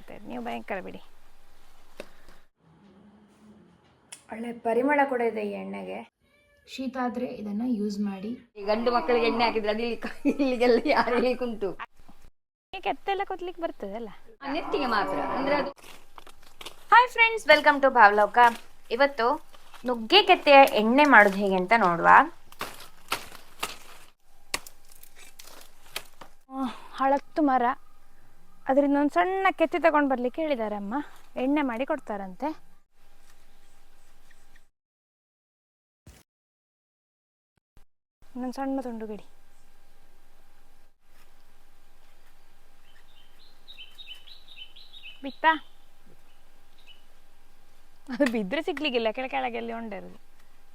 ಆಯ್ತಾಯ್ತು, ನೀವು ಭಯಂಕರ ಬಿಡಿ. ಒಳ್ಳೆ ಪರಿಮಳ ಕೂಡ ಇದೆ ಈ ಎಣ್ಣೆಗೆ. ಶೀತ ಆದರೆ ಇದನ್ನು ಯೂಸ್ ಮಾಡಿ. ಗಂಡು ಮಕ್ಕಳಿಗೆ ಎಣ್ಣೆ ಹಾಕಿದ್ರೆ ಅದು ಇಲ್ಲಿಗೆಲ್ಲ ಯಾರು ಉಂಟು. ಕೆತ್ತೆಲ್ಲ ಕೊತ್ಲಿಕ್ಕೆ ಬರ್ತದೆ ಅಲ್ಲ, ನೆತ್ತಿಗೆ ಮಾತ್ರ ಅಂದ್ರೆ ಅದು. Hi friends, welcome to Bhavaloka. ಇವತ್ತು ನುಗ್ಗೆ ಕೆತ್ತೆಯ ಎಣ್ಣೆ ಮಾಡೋದು ಹೇಗೆ ಅಂತ ನೋಡುವ. ಹಳತ್ತು ಮರ, ಅದರಿಂದ ಒಂದು ಸಣ್ಣ ಕೆತ್ತಿ ತಗೊಂಡು ಬರ್ಲಿಕ್ಕೆ ಹೇಳಿದ್ದಾರೆ ಅಮ್ಮ. ಎಣ್ಣೆ ಮಾಡಿ ಕೊಡ್ತಾರಂತೆ. ಇನ್ನೊಂದು ಸಣ್ಣ ತುಂಡು ಗಡಿ. ಬಿತ್ತಾ? ಅದು ಬಿದ್ದರೆ ಸಿಗ್ಲಿಕ್ಕಿಲ್ಲ, ಕೆಳಗೆಲ್ಲಿ ಹೊಂಡರುದು.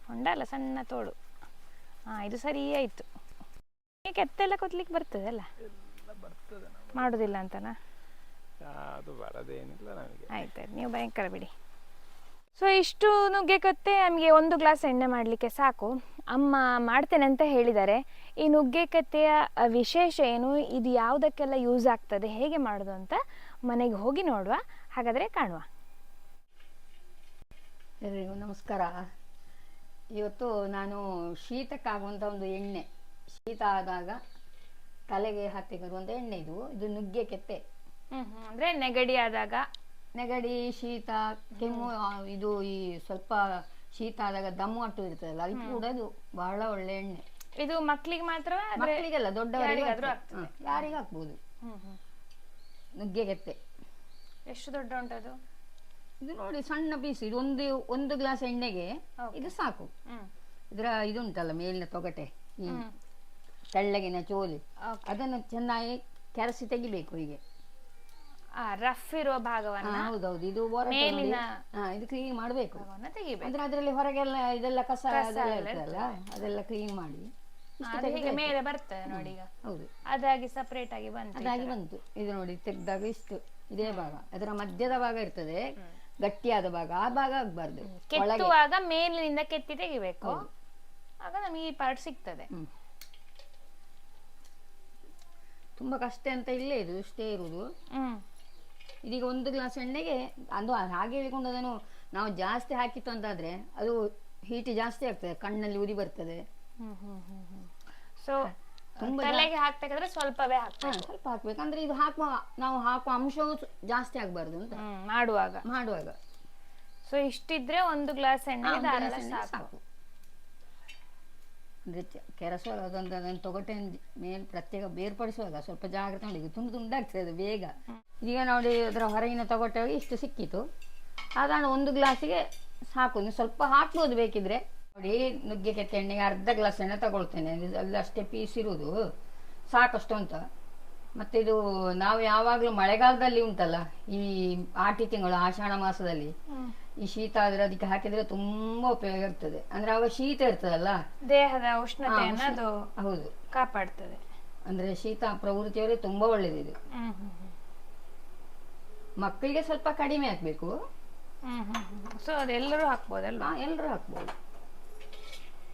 ಹೊಂಡ ಅಲ್ಲ, ಸಣ್ಣ ತೋಡು. ಇದು ಸರಿ ಆಯಿತು. ಕೆತ್ತೆಲ್ಲ ಕೊತ್ಲಿಕ್ಕೆ ಬರ್ತದೆ ಅಲ್ಲ? ಮಾಡೋದಿಲ್ಲ ಅಂತನಾ? ಆಯ್ತಾಯ್ತು, ನೀವು ಭಯಂಕರ ಬಿಡಿ. ಸೊ ಇಷ್ಟು ನುಗ್ಗೆ ಕತ್ತೆ ನಮಗೆ 1 ಗ್ಲಾಸ್ ಎಣ್ಣೆ ಮಾಡಲಿಕ್ಕೆ ಸಾಕು. ಅಮ್ಮ ಮಾಡ್ತೇನೆ ಅಂತ ಹೇಳಿದ್ದಾರೆ. ಈ ನುಗ್ಗೆ ಕತ್ತೆಯ ವಿಶೇಷ ಏನು, ಇದು ಯಾವುದಕ್ಕೆಲ್ಲ ಯೂಸ್ ಆಗ್ತದೆ, ಹೇಗೆ ಮಾಡೋದು ಅಂತ ಮನೆಗೆ ಹೋಗಿ ನೋಡುವ. ಹಾಗಾದರೆ ಕಾಣುವ. ಎಲ್ಲರಿಗೂ ನಮಸ್ಕಾರ. ಇವತ್ತು ನಾನು ಶೀತಕ್ಕಾಗುವಂಥ ಒಂದು ಎಣ್ಣೆ, ಶೀತ ಆದಾಗ ತಲೆಗೆ ಹಾಕಿರುವಂಥ ಎಣ್ಣೆ ಇದು ನುಗ್ಗೆ ಕೆತ್ತೆ. ಅಂದರೆ ನೆಗಡಿ ಆದಾಗ, ನೆಗಡಿ, ಶೀತ, ಕೆಮ್ಮು, ಇದು ಈ ಸ್ವಲ್ಪ ಶೀತ ಆದಾಗ ದಮ್ಮು ಅಟ್ಟು ಇರ್ತದಲ್ಲ, ಅದು ಕೂಡ ಇದು ಬಹಳ ಒಳ್ಳೆ ಎಣ್ಣೆ. ಇದು ಮಕ್ಕಳಿಗೆ ಮಾತ್ರ? ಮಕ್ಕಳಿಗೆಲ್ಲ, ದೊಡ್ಡವರಿಗೆ ಯಾರಿಗೆ ಹಾಕ್ಬೋದು. ನುಗ್ಗೆ ಕೆತ್ತೆ ಎಷ್ಟು ದೊಡ್ಡ ಉಂಟದು? ಇದು ನೋಡಿ, ಸಣ್ಣ ಪೀಸ್. ಇದು ಒಂದು ಗ್ಲಾಸ್ ಎಣ್ಣೆಗೆ ಇದು ಸಾಕು. ಇದರ ಇದುಂಟಲ್ಲ ಮೇಲಿನ ತೊಗಟೆ, ಈ ತೆಳ್ಳಗಿನ ಚೋಲಿ, ಅದನ್ನು ಚೆನ್ನಾಗಿ ಕೆರಸಿ ತೆಗಿಬೇಕು. ಹೀಗೆ ರಫ್ ಇರುವ ಭಾಗವನ್ನ, ಹೌದೌದು, ಇದು ಇದು ಕ್ಲೀನ್ ಮಾಡಬೇಕು. ಅಂದ್ರೆ ಅದರಲ್ಲಿ ಹೊರಗೆಲ್ಲ ಇದೆಲ್ಲ ಕಸ ಇರ್ತದಲ್ಲ, ಅದೆಲ್ಲ ಕ್ಲೀನ್ ಮಾಡಿ ಮೇಲೆ ಬರ್ತದೆ ನೋಡಿ. ಈಗ ಹೌದು, ಅದಾಗಿ ಸಪರೇಟ್ ಆಗಿ ಬಂತು. ಇದು ನೋಡಿ, ತೆಗ್ದಾಗ ಇಷ್ಟು ಇದೇ ಭಾಗ, ಅದರ ಮಧ್ಯದ ಭಾಗ ಇರ್ತದೆ, ಗಟ್ಟಿಯಾದ ಭಾಗ, ಆ ಭಾಗ ಆಗ್ಬಾರ್ದು. ಕೆತ್ತುವಾಗ ಮೇಲಿನಿಂದ ಕೆತ್ತಿ ತೆಗಿಬೇಕು, ಆಗ ನಮಗೆ ಈ ಪಾರ್ಟ್ ಸಿಗ್ತದೆ. ತುಂಬಾ ಕಷ್ಟ ಅಂತ ಇಲ್ಲೇ ಇದು ಇಷ್ಟೇ ಇರುವುದು. ಇದೀಗ 1 ಗ್ಲಾಸ್ ಎಣ್ಣೆಗೆ ಅದು ಹಾಗೆ ಹೇಳಿಕೊಂಡು ಅದನ್ನು ನಾವು ಜಾಸ್ತಿ ಹಾಕಿತ್ತು ಅಂತಾದ್ರೆ ಅದು ಹೀಟ್ ಜಾಸ್ತಿ ಆಗ್ತದೆ, ಕಣ್ಣಲ್ಲಿ ಉರಿ ಬರ್ತದೆ. ಸೊ ತಲೆಗೆ ಹಾಕ್ಬೇಕಾದ್ರೆ ಸ್ವಲ್ಪವೇ ಸ್ವಲ್ಪ ಹಾಕ್ಬೇಕು. ಅಂದ್ರೆ ಇದು ನಾವು ಹಾಕುವ ಅಂಶವು ಜಾಸ್ತಿ ಆಗ್ಬಾರ್ದು ಅಂತ ಮಾಡುವಾಗ. ಸೊ ಇಷ್ಟಿದ್ರೆ 1 ಗ್ಲಾಸ್ ಎಣ್ಣೆ ಸಾಕು. ಅಂದ್ರೆ ಕೆರಸುವಾಗ ಅದನ್ನು ತೊಗಟೆ ಮೇಲೆ ಪ್ರತ್ಯೇಕ ಬೇರ್ಪಡಿಸುವಾಗ ಸ್ವಲ್ಪ ಜಾಗ್ರತೆ ಮಾಡಿ, ತುಂಡು ತುಂಡಾಗ್ತದೆ ಅದು ಬೇಗ. ಈಗ ನೋಡಿ, ಅದರ ಹೊರಗಿನ ತೊಗಟೆ ಇಷ್ಟು ಸಿಕ್ಕಿತು, ಅದನ್ನು 1 ಗ್ಲಾಸಿಗೆ ಸಾಕು. ನೀವು ಸ್ವಲ್ಪ ಹಾಕ್ಬೋದು ಬೇಕಿದ್ರೆ. ನೋಡಿ, ನುಗ್ಗೆ ಕೆತ್ತೆ ಎಣ್ಣೆಗೆ ಅರ್ಧ ಗ್ಲಾಸ್ ಎಣ್ಣೆ ತಗೊಳ್ತೇನೆ. ಅಲ್ಲಿ ಅಷ್ಟೇ ಪೀಸ್ ಇರುವುದು, ಸಾಕಷ್ಟು ಅಂತ. ಮತ್ತೆ ಇದು ನಾವು ಯಾವಾಗಲೂ ಮಳೆಗಾಲದಲ್ಲಿ ಉಂಟಲ್ಲ, ಈ ಆಟಿ ತಿಂಗಳು ಆಷಾಢ ಮಾಸದಲ್ಲಿ ಈ ಶೀತ ಆದ್ರೆ ಅದಕ್ಕೆ ಹಾಕಿದ್ರೆ ತುಂಬಾ ಉಪಯೋಗ ಇರ್ತದೆ. ಅಂದ್ರೆ ಅವಾಗ ಶೀತ ಇರ್ತದಲ್ಲ, ದೇಹದ ಉಷ್ಣತೆಯನ್ನು ಅದು ಹೌದು ಕಾಪಾಡ್ತದೆ. ಅಂದ್ರೆ ಶೀತ ಪ್ರವೃತ್ತಿಯವರಿಗೆ ತುಂಬಾ ಒಳ್ಳೇದಿದೆ. ಮಕ್ಕಳಿಗೆ ಸ್ವಲ್ಪ ಕಡಿಮೆ ಹಾಕ್ಬೇಕು. ಸೊ ಅದೆಲ್ಲರೂ ಹಾಕ್ಬೋದಲ್ವಾ? ಎಲ್ಲರೂ ಹಾಕ್ಬೋದು.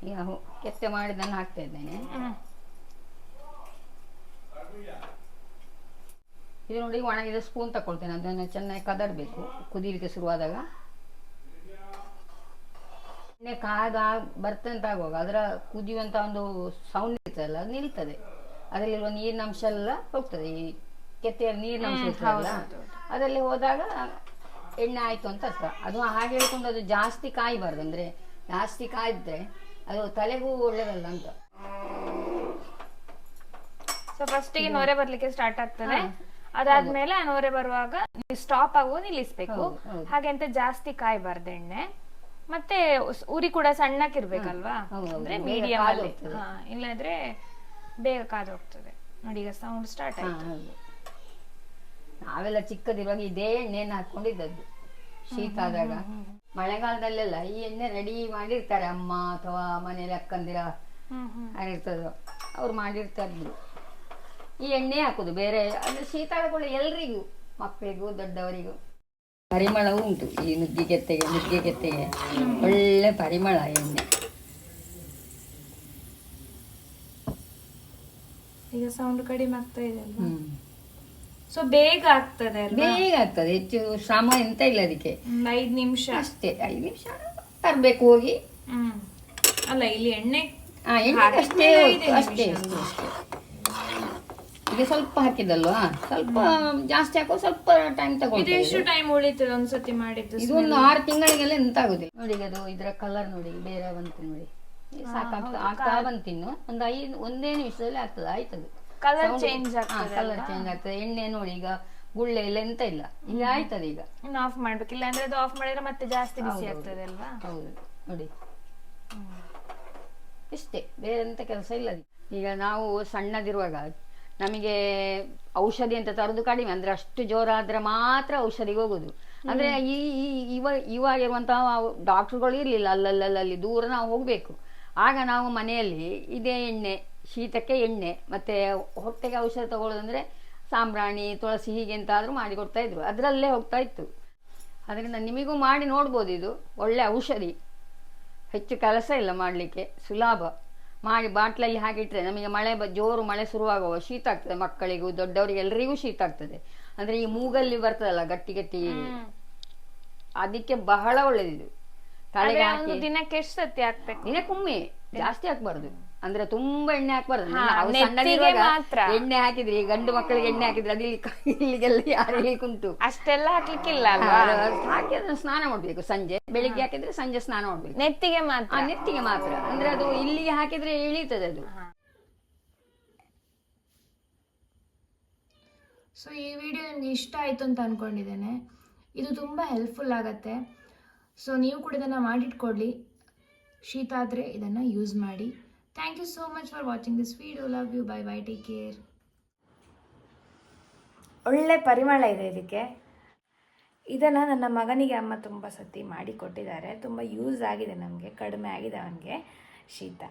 ಈಗ ಕೆತ್ತೆ ಮಾಡಿದ್ದನ್ನು ಹಾಕ್ತಾ ಇದ್ದೇನೆ. ಇದು ನೋಡಿ, ಒಣಗಿದ ಸ್ಪೂನ್ ತಕೊಳ್ತೇನೆ. ಅದನ್ನು ಚೆನ್ನಾಗಿ ಕದಡಬೇಕು ಕುದಿಲಿಕ್ಕೆ ಶುರುವಾದಾಗ. ಎಣ್ಣೆ ಬರ್ತದೆ ಅಂತ ಆಗುವಾಗ ಅದರ ಕುದಿಯುವಂತ ಒಂದು ಸೌಂಡ್ ಇರ್ತದಲ್ಲ, ಅದು ನಿಲ್ತದೆ. ಅದರಲ್ಲಿರುವ ನೀರಿನ ಅಂಶ ಎಲ್ಲ ಹೋಗ್ತದೆ. ಈ ಕೆತ್ತೆಯಲ್ಲಿ ನೀರಿನ ಅಂಶ ಇರ್ತದಲ್ಲ, ಅದರಲ್ಲಿ ಹೋದಾಗ ಎಣ್ಣೆ ಆಯ್ತು ಅಂತ ಅರ್ಥ. ಅದು ಹಾಗೆ ಹೇಳ್ಕೊಂಡು ಅದು ಜಾಸ್ತಿ ಕಾಯಬಾರ್ದು. ಅಂದ್ರೆ ಜಾಸ್ತಿ ಕಾಯಿದ್ರೆ ಅದು ತಲೆಗೂ ಒಳ್ಳೇದಲ್ಲ ಅಂತ. ಸೊ ಫಸ್ಟಿಗೆ ನೊರೆ ಬರ್ಲಿಕ್ಕೆ ಸ್ಟಾರ್ಟ್ ಆಗ್ತದೆ. ಅದಾದ್ಮೇಲೆ ಆ ನೊರೆ ಬರುವಾಗ ಸ್ಟಾಪ್ ಆಗುವ ನಿಲ್ಲಿಸ್ಬೇಕು. ಹಾಗೆ ಅಂತ ಜಾಸ್ತಿ ಕಾಯಬಾರ್ದು ಎಣ್ಣೆ. ಮತ್ತೆ ಉರಿ ಕೂಡ ಸಣ್ಣಕ್ಕಿರ್ಬೇಕಲ್ವಾ, ಅಂದ್ರೆ ಮೀಡಿಯಂ ಅಲ್ಲಿ, ಇಲ್ಲದ್ರೆ ಬೇಗ ಕಾದು ಹೋಗ್ತದೆ. ನೋಡಿ, ಈಗ ಸೌಂಡ್ ಸ್ಟಾರ್ಟ್ ಆಯ್ತು. ನಾವೆಲ್ಲ ಚಿಕ್ಕದಿರುವಾಗ ಇದೇ ಎಣ್ಣೆಯನ್ನು ಹಾಕೊಂಡಿದ್ದದ್ದು ಶೀತ ಆದಾಗ. ಮಳೆಗಾಲದಲ್ಲೆಲ್ಲ ಈ ಎಣ್ಣೆ ರೆಡಿ ಮಾಡಿರ್ತಾರೆ ಅಮ್ಮ ಅಥವಾ ಮನೇಲಿ ಅಕ್ಕಂದಿರ ಆಗಿರ್ತದೋ, ಅವ್ರು ಮಾಡಿರ್ತಾ ಇದ್ರು. ಈ ಎಣ್ಣೆ ಹಾಕುದು ಬೇರೆ. ಅಂದ್ರೆ ಶೀತ ಆಡಕೊಳ್ಳ ಎಲ್ರಿಗೂ, ಮಕ್ಕಳಿಗೂ ದೊಡ್ಡವರಿಗೂ. ಪರಿಮಳವೂ ಉಂಟು ಈ ನುಗ್ಗೆ ಕೆತ್ತೆಗೆ ಒಳ್ಳೆ ಪರಿಮಳ ಎಣ್ಣೆ. ಈಗ ಸೌಂಡ್ ಕಡಿಮೆ ಆಗ್ತಾ ಇದೆ. ಸೊ ಬೇಗ ಆಗ್ತದೆ ಅಲ್ವಾ? ಬೇಗ ಆಗ್ತದೆ, ಹೆಚ್ಚು ಶ್ರಮ ಎಂತ ಇಲ್ಲ ಅದಕ್ಕೆ. 5 ನಿಮಿಷ ಅಷ್ಟೇ, 5 ನಿಮಿಷ ತರಬೇಕು ಹೋಗಿ. ಅಲ್ಲ ಇಲ್ಲಿ ಎಣ್ಣೆ ಎಣ್ಣೆ ಅಷ್ಟೇ ಅಷ್ಟೇ. ಈಗ ಸ್ವಲ್ಪ ಹಾಕಿದಲ್ವಾ, ಸ್ವಲ್ಪ ಜಾಸ್ತಿ ಹಾಕೋ, ಸ್ವಲ್ಪ ಟೈಮ್ ತಗೊಳ್ತದೆ. ಎಷ್ಟು ಟೈಮ್ ಉಳಿತದೆ ಒಂದ್ಸತಿ ಮಾಡಿದ್ದು? ಇದು ಒಂದು 6 ತಿಂಗಳಿಗೆಲ್ಲ ಎಂತ ಆಗುದಿಲ್ಲ ನೋಡಿ. ಅದು ಇದರ ಕಲರ್ ನೋಡಿ ಬೇರೆ ಬಂತು ನೋಡಿ, ಸಾಕಾಗ್ತದೆ, ಆಗ್ತಾ ಬಂತಿನ್ನು ಒಂದೇ ನಿಮಿಷದಲ್ಲಿ ಆಗ್ತದೆ, ಆಯ್ತದೆ. ಕಲರ್ ಚೇಂಜ್ ಆಗ್ತದೆ. ಕಲರ್ ಚೇಂಜ್ ಆಗ್ತದೆ. ಎಣ್ಣೆ ನೋಡಿ ಈಗ ಗುಳ್ಳೆ ಇಲ್ಲ ಎಂತ ಇಲ್ಲ, ಈಗ ಆಯ್ತದೆ. ಈಗ ಇನ್ನು ಆಫ್ ಮಾಡ್ಬೇಕು, ಇಲ್ಲ ಅಂದ್ರೆ ಅದು ಆಫ್ ಮಾಡಿದ್ರೆ ಮತ್ತೆ ಜಾಸ್ತಿ ಬಿಸಿ ಆಗ್ತದೆ ಅಲ್ವಾ? ಹೌದು ನೋಡಿ, ಇಷ್ಟೇ, ಬೇರೆ ಎಂತ ಕೆಲಸ ಇಲ್ಲ ಅದಕ್ಕೆ. ಈಗ ನಾವು ಸಣ್ಣದಿರುವಾಗ ನಮಗೆ ಔಷಧಿ ಅಂತ ತರೋದು ಕಡಿಮೆ, ಅಂದ್ರೆ ಅಷ್ಟು ಜೋರಾದ್ರೆ ಮಾತ್ರ ಔಷಧಿಗೆ ಹೋಗುದು. ಅಂದ್ರೆ ಇವಾಗ ಇರುವಂತಹ ಡಾಕ್ಟರ್ಗಳು ಇರ್ಲಿಲ್ಲ, ಅಲ್ಲಲ್ಲಿ ದೂರ ನಾವು ಹೋಗ್ಬೇಕು. ಆಗ ನಾವು ಮನೆಯಲ್ಲಿ ಇದೇ ಎಣ್ಣೆ, ಶೀತಕ್ಕೆ ಎಣ್ಣೆ, ಮತ್ತೆ ಹೊಟ್ಟೆಗೆ ಔಷಧ ತಗೊಳ್ಳೋದಂದ್ರೆ ಸಾಂಬ್ರಾಣಿ, ತುಳಸಿ, ಹೀಗೆ ಎಂತಾದ್ರೂ ಮಾಡಿ ಕೊಡ್ತಾ ಇದ್ರು, ಅದರಲ್ಲೇ ಹೋಗ್ತಾ ಇತ್ತು. ಅದರಿಂದ ನಿಮಗೂ ಮಾಡಿ ನೋಡ್ಬೋದು, ಇದು ಒಳ್ಳೆ ಔಷಧಿ, ಹೆಚ್ಚು ಕೆಲಸ ಇಲ್ಲ ಮಾಡಲಿಕ್ಕೆ, ಸುಲಭ. ಮಾಡಿ ಬಾಟ್ಲಲ್ಲಿ ಹಾಕಿಟ್ರೆ ನಮಗೆ ಜೋರು ಮಳೆ ಶುರುವಾಗುವ ಶೀತ ಆಗ್ತದೆ, ಮಕ್ಕಳಿಗೂ ದೊಡ್ಡವರಿಗೆ ಎಲ್ಲರಿಗೂ ಶೀತ ಆಗ್ತದೆ. ಅಂದ್ರೆ ಈ ಮೂಗಲ್ಲಿ ಬರ್ತದಲ್ಲ ಗಟ್ಟಿ ಗಟ್ಟಿ, ಅದಕ್ಕೆ ಬಹಳ ಒಳ್ಳೇದಿದು. ತಲೆಗೆ ಹಾಕಿ ದಿನಕ್ಕೆ ಎಷ್ಟು ಸತಿ ಹಾಕ್ಬೇಕು? ದಿನಕ್ಕೊಮ್ಮೆ, ಜಾಸ್ತಿ ಹಾಕ್ಬಾರ್ದು. ಅಂದ್ರೆ ತುಂಬಾ ಎಣ್ಣೆ ಹಾಕ್ಬಾರ್ದು. ಎಣ್ಣೆ ಹಾಕಿದ್ರಿ ಗಂಡು ಮಕ್ಕಳಿಗೆ ಎಣ್ಣೆ ಹಾಕಿದ್ರೆ ಅದು ಇಲ್ಲಿಗೆಲ್ಲ ಯಾರಿಗೆ ಉಂಟು, ಅಷ್ಟೆಲ್ಲ ಹಾಕ್ಲಿಕ್ಕಿಲ್ಲ. ಹಾಕಿ ಅದನ್ನ ಸ್ನಾನ ಮಾಡ್ಬೇಕು ಸಂಜೆ, ಬೆಳಿಗ್ಗೆ ಹಾಕಿದ್ರೆ ಸಂಜೆ ಸ್ನಾನ ಮಾಡ್ಬೇಕು. ನೆತ್ತಿಗೆ ಮಾತ್ರ? ನೆತ್ತಿಗೆ ಮಾತ್ರ. ಅಂದ್ರೆ ಅದು ಇಲ್ಲಿಗೆ ಹಾಕಿದ್ರೆ ಇಳೀತದೆ ಅದು. ಸೊ ಈ ವಿಡಿಯೋ ನಿಮ್ಗೆ ಇಷ್ಟ ಆಯ್ತು ಅಂತ ಅನ್ಕೊಂಡಿದ್ದೇನೆ. ಇದು ತುಂಬಾ ಹೆಲ್ಪ್ಫುಲ್ ಆಗತ್ತೆ. ಸೊ ನೀವು ಕೂಡ ಇದನ್ನ ಮಾಡಿಟ್ಕೊಳ್ಳಿ, ಶೀತ ಆದ್ರೆ ಇದನ್ನ ಯೂಸ್ ಮಾಡಿ. Thank you so much for watching this video. Love you. Bye bye. Take care. ಒಳ್ಳೆ ಪರಿಮಳ ಇದೆ ಇದಕ್ಕೆ. ಇದನ್ನು ನನ್ನ ಮಗನಿಗೆ ಅಮ್ಮ ತುಂಬ ಸತಿ ಮಾಡಿ ಕೊಟ್ಟಿದ್ದಾರೆ. ತುಂಬ ಯೂಸ್ ಆಗಿದೆ, ನಮಗೆ ಕಡಿಮೆ ಆಗಿದೆ ಅವನಿಗೆ ಶೀತ.